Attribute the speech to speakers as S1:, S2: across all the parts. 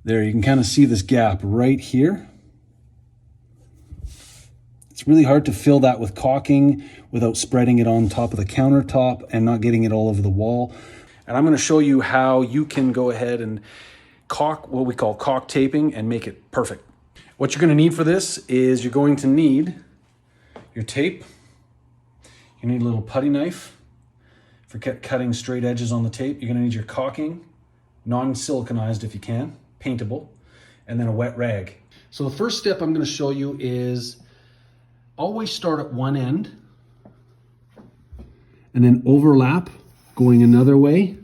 S1: There, you can kind of see this gap right here. It's really hard to fill that with caulking without spreading it on top of the countertop and not getting it all over the wall. And I'm going to show you how you can go ahead and caulk, what we call caulk taping, and make it perfect. What you're going to need for this is you're going to need your tape. You need a little putty knife for cutting straight edges on the tape. You're going to need your caulking, non-siliconized if you can, paintable, and then a wet rag. So the first step I'm going to show you is always start at one end and then overlap going another way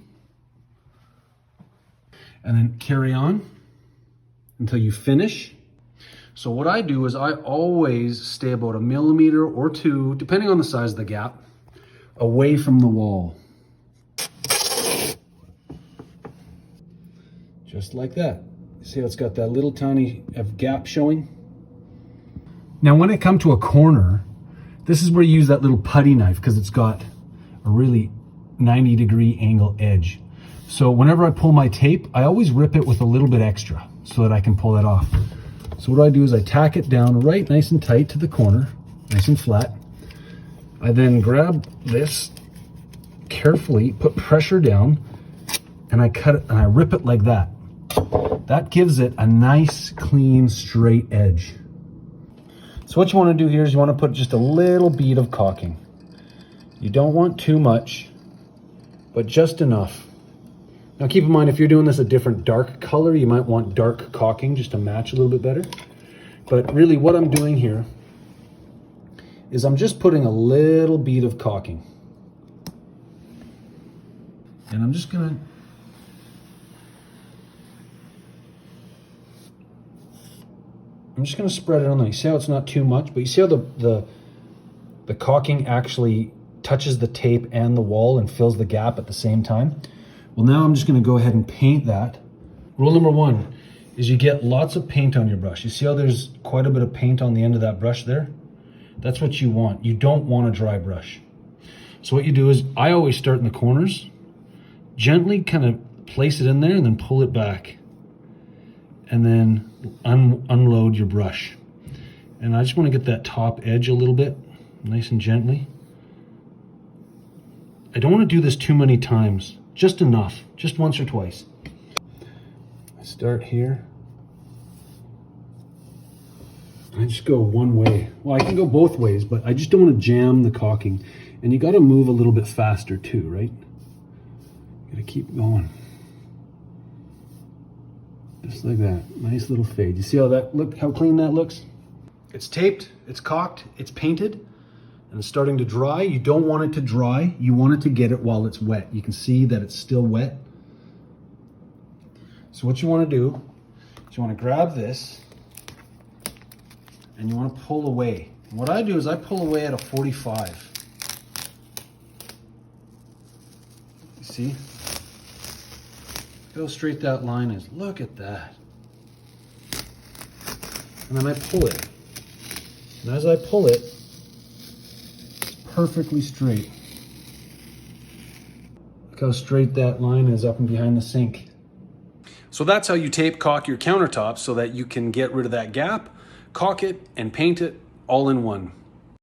S1: and then carry on until you finish. So what I do is I always stay about 1 millimeter or 2, depending on the size of the gap, away from the wall. Just like that. See how it's got that little tiny gap showing? Now when it comes to a corner, this is where you use that little putty knife because it's got a really 90-degree angle edge. So whenever I pull my tape, I always rip it with a little bit extra so that I can pull that off. So what I do is I tack it down right nice and tight to the corner, nice and flat. I then grab this carefully, put pressure down, and I cut it and I rip it like that. That gives it a nice, clean, straight edge. So what you want to do here is you want to put just a little bead of caulking. You don't want too much, but just enough. Now keep in mind, if you're doing this a different dark color, you might want dark caulking just to match a little bit better. But really what I'm doing here is I'm just putting a little bead of caulking. And I'm just gonna spread it on there. You see how it's not too much, but you see how the caulking actually touches the tape and the wall and fills the gap at the same time? Well, now I'm just going to go ahead and paint that. Rule number 1 is you get lots of paint on your brush. You see how there's quite a bit of paint on the end of that brush there? That's what you want. You don't want a dry brush. So what you do is, I always start in the corners, gently kind of place it in there and then pull it back. And then unload your brush. And I just want to get that top edge a little bit, nice and gently. I don't want to do this too many times. Just enough, just once or twice. I start here. I just go one way. Well, I can go both ways, but I just don't want to jam the caulking. And you got to move a little bit faster too, right? Got to keep going. Just like that, nice little fade. You see how how clean that looks? It's taped, it's caulked, it's painted, and it's starting to dry. You don't want it to dry. You want it to get it while it's wet. You can see that it's still wet. So what you want to do is you want to grab this and you want to pull away. And what I do is I pull away at a 45. You see? Look how straight that line is. Look at that. And then I pull it. And as I pull it, it's perfectly straight. Look how straight that line is up and behind the sink. So that's how you tape caulk your countertops so that you can get rid of that gap, caulk it, and paint it all in one.